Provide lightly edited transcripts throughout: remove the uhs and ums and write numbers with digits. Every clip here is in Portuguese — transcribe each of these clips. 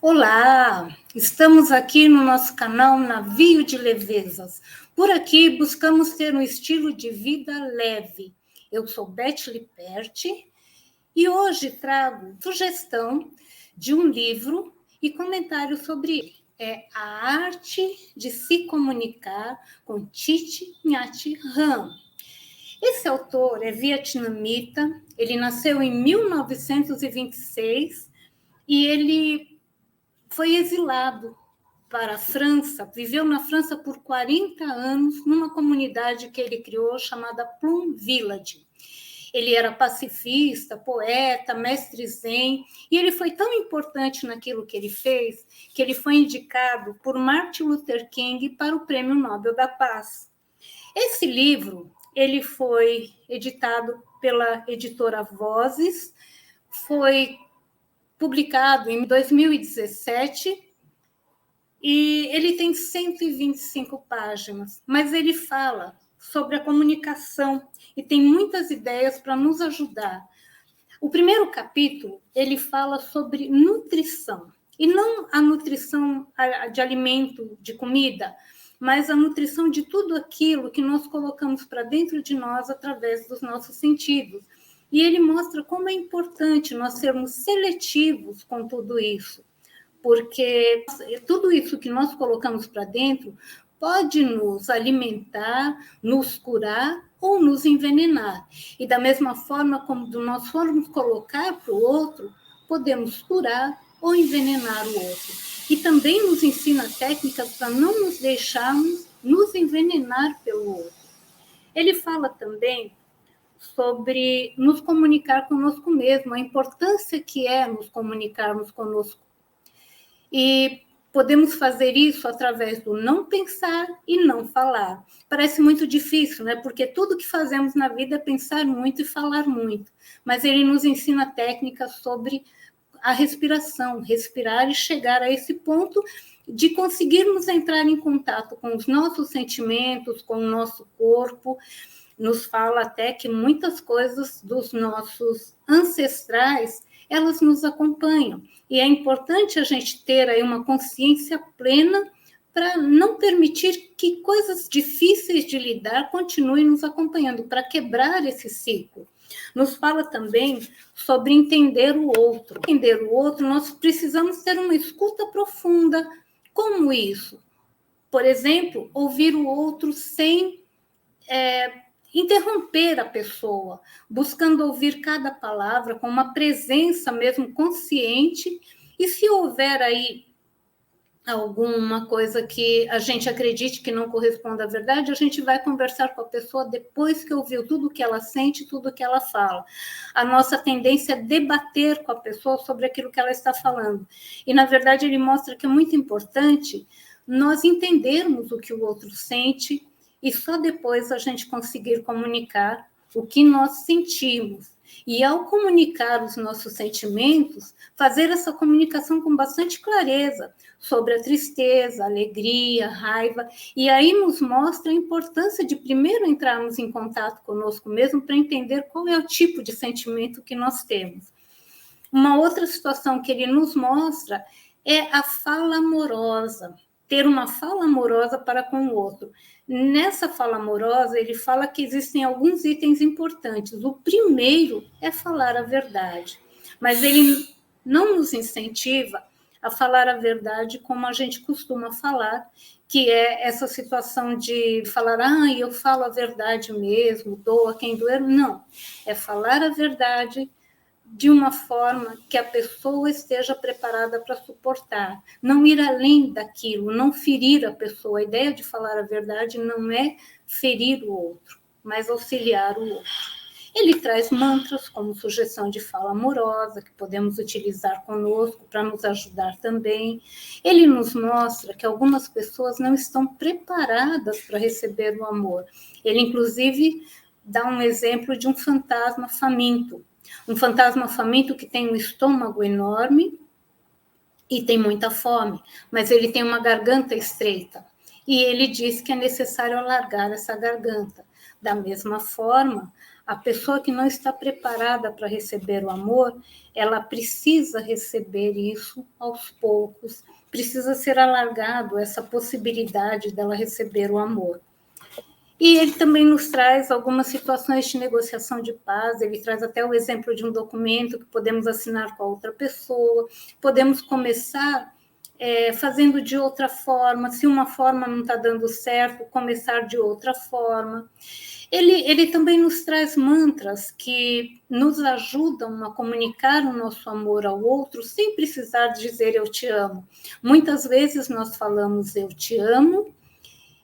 Olá, estamos aqui no nosso canal Navio de Levezas. Por aqui buscamos ter um estilo de vida leve. Eu sou Beth Liperti e hoje trago sugestão de um livro e comentário sobre ele. É A Arte de se Comunicar com Thich Nhat Hanh. Esse autor é vietnamita, ele nasceu em 1926 e ele foi exilado para a França, viveu na França por 40 anos, numa comunidade que ele criou chamada Plum Village. Ele era pacifista, poeta, mestre zen, e ele foi tão importante naquilo que ele fez, que ele foi indicado por Martin Luther King para o Prêmio Nobel da Paz. Esse livro, ele foi editado pela editora Vozes, foi publicado em 2017, e ele tem 125 páginas, mas ele fala sobre a comunicação e tem muitas ideias para nos ajudar. O primeiro capítulo, ele fala sobre nutrição, e não a nutrição de alimento, de comida, mas a nutrição de tudo aquilo que nós colocamos para dentro de nós através dos nossos sentidos. E ele mostra como é importante nós sermos seletivos com tudo isso, porque tudo isso que nós colocamos para dentro pode nos alimentar, nos curar ou nos envenenar. E da mesma forma como nós formos colocar para o outro, podemos curar ou envenenar o outro. E também nos ensina técnicas para não nos deixarmos nos envenenar pelo outro. Ele fala também sobre nos comunicar conosco mesmo, a importância que é nos comunicarmos conosco. E podemos fazer isso através do não pensar e não falar. Parece muito difícil, né? Porque tudo que fazemos na vida é pensar muito e falar muito. Mas ele nos ensina técnicas sobre a respiração, respirar e chegar a esse ponto de conseguirmos entrar em contato com os nossos sentimentos, com o nosso corpo. Nos fala até que muitas coisas dos nossos ancestrais, elas nos acompanham. E é importante a gente ter aí uma consciência plena para não permitir que coisas difíceis de lidar continuem nos acompanhando, para quebrar esse ciclo. Nos fala também sobre entender o outro. Entender o outro, nós precisamos ter uma escuta profunda. Como isso? Por exemplo, ouvir o outro sem interromper a pessoa, buscando ouvir cada palavra com uma presença mesmo consciente, e se houver aí alguma coisa que a gente acredite que não corresponda à verdade, a gente vai conversar com a pessoa depois que ouviu tudo que ela sente, tudo que ela fala. A nossa tendência é debater com a pessoa sobre aquilo que ela está falando. E, na verdade, ele mostra que é muito importante nós entendermos o que o outro sente, e só depois a gente conseguir comunicar o que nós sentimos. E ao comunicar os nossos sentimentos, fazer essa comunicação com bastante clareza sobre a tristeza, a alegria, a raiva, e aí nos mostra a importância de primeiro entrarmos em contato conosco mesmo para entender qual é o tipo de sentimento que nós temos. Uma outra situação que ele nos mostra é a fala amorosa, ter uma fala amorosa para com o outro. Nessa fala amorosa, ele fala que existem alguns itens importantes. O primeiro é falar a verdade, mas ele não nos incentiva a falar a verdade como a gente costuma falar, que é essa situação de falar, eu falo a verdade mesmo, doa quem doer. Não, é falar a verdade de uma forma que a pessoa esteja preparada para suportar, não ir além daquilo, não ferir a pessoa. A ideia de falar a verdade não é ferir o outro, mas auxiliar o outro. Ele traz mantras como sugestão de fala amorosa, que podemos utilizar conosco para nos ajudar também. Ele nos mostra que algumas pessoas não estão preparadas para receber o amor. Ele, inclusive, dá um exemplo de um fantasma faminto. Um fantasma faminto que tem um estômago enorme e tem muita fome, mas ele tem uma garganta estreita. E ele diz que é necessário alargar essa garganta. Da mesma forma, A pessoa que não está preparada para receber o amor, ela precisa receber isso aos poucos, precisa ser alargado essa possibilidade dela receber o amor. E ele também nos traz algumas situações de negociação de paz, ele traz até o exemplo de um documento que podemos assinar com a outra pessoa, podemos começar fazendo de outra forma, se uma forma não está dando certo, começar de outra forma. Ele também nos traz mantras que nos ajudam a comunicar o nosso amor ao outro sem precisar dizer eu te amo. Muitas vezes nós falamos eu te amo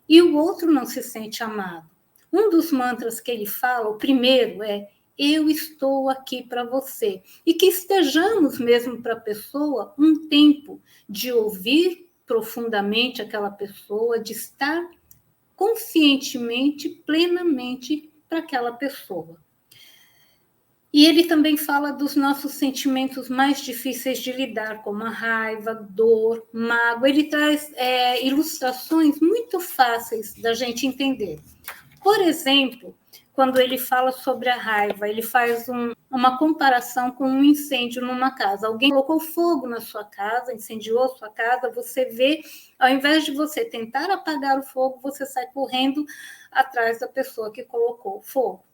e o outro não se sente amado. Um dos mantras que ele fala, o primeiro é eu estou aqui para você. E que estejamos mesmo para a pessoa um tempo de ouvir profundamente aquela pessoa, de estar conscientemente, plenamente para aquela pessoa. E ele também fala dos nossos sentimentos mais difíceis de lidar, como a raiva, dor, mágoa. Ele traz ilustrações muito fáceis da gente entender. Por exemplo, quando ele fala sobre a raiva, ele faz uma comparação com um incêndio numa casa. Alguém colocou fogo na sua casa, incendiou sua casa, você vê, ao invés de você tentar apagar o fogo, você sai correndo atrás da pessoa que colocou o fogo.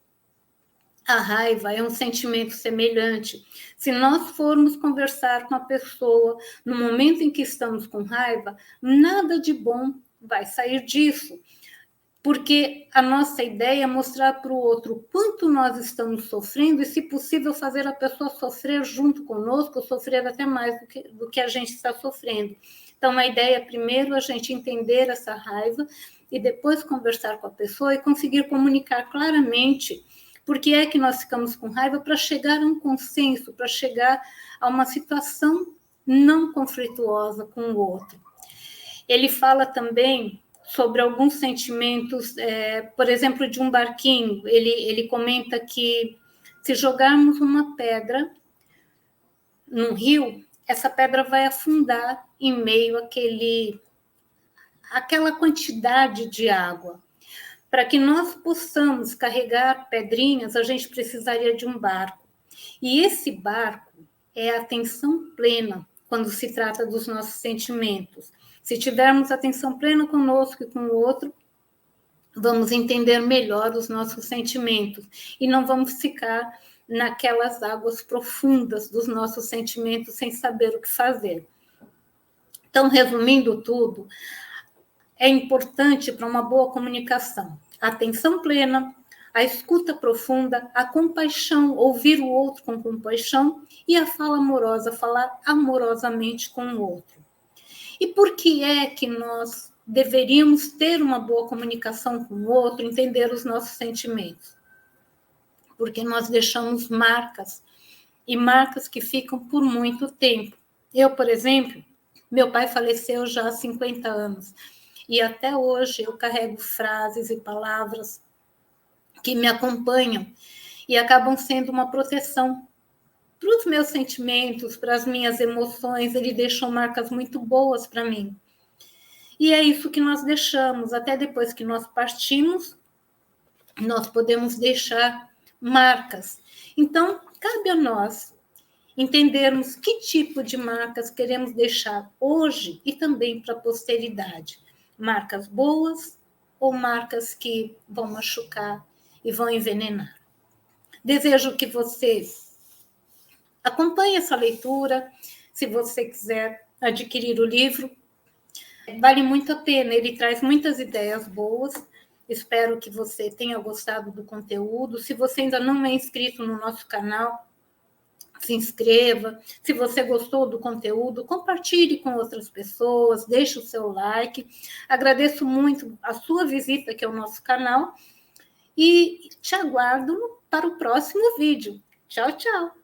A raiva é um sentimento semelhante. Se nós formos conversar com a pessoa no momento em que estamos com raiva, nada de bom vai sair disso. Porque a nossa ideia é mostrar para o outro o quanto nós estamos sofrendo e, se possível, fazer a pessoa sofrer junto conosco, sofrer até mais do que a gente está sofrendo. Então, a ideia é, primeiro, a gente entender essa raiva e depois conversar com a pessoa e conseguir comunicar claramente por que é que nós ficamos com raiva, para chegar a um consenso, para chegar a uma situação não conflituosa com o outro. Ele fala também sobre alguns sentimentos, por exemplo, de um barquinho. Ele comenta que se jogarmos uma pedra num rio, essa pedra vai afundar em meio àquela quantidade de água. Para que nós possamos carregar pedrinhas, a gente precisaria de um barco. E esse barco é a atenção plena quando se trata dos nossos sentimentos. Se tivermos atenção plena conosco e com o outro, vamos entender melhor os nossos sentimentos e não vamos ficar naquelas águas profundas dos nossos sentimentos sem saber o que fazer. Então, resumindo tudo, é importante para uma boa comunicação a atenção plena, a escuta profunda, a compaixão, ouvir o outro com compaixão e a fala amorosa, falar amorosamente com o outro. E por que é que nós deveríamos ter uma boa comunicação com o outro, entender os nossos sentimentos? Porque nós deixamos marcas, e marcas que ficam por muito tempo. Eu, por exemplo, meu pai faleceu já há 50 anos, e até hoje eu carrego frases e palavras que me acompanham e acabam sendo uma proteção para os meus sentimentos, para as minhas emoções. Ele deixou marcas muito boas para mim. E é isso que nós deixamos. Até depois que nós partimos, nós podemos deixar marcas. Então, cabe a nós entendermos que tipo de marcas queremos deixar hoje e também para a posteridade. Marcas boas ou marcas que vão machucar e vão envenenar. Desejo que você acompanhe essa leitura. Se você quiser adquirir o livro, vale muito a pena. Ele traz muitas ideias boas. Espero que você tenha gostado do conteúdo. Se você ainda não é inscrito no nosso canal, se inscreva. Se você gostou do conteúdo, compartilhe com outras pessoas, deixe o seu like. Agradeço muito a sua visita aqui ao nosso canal e te aguardo para o próximo vídeo. Tchau, tchau!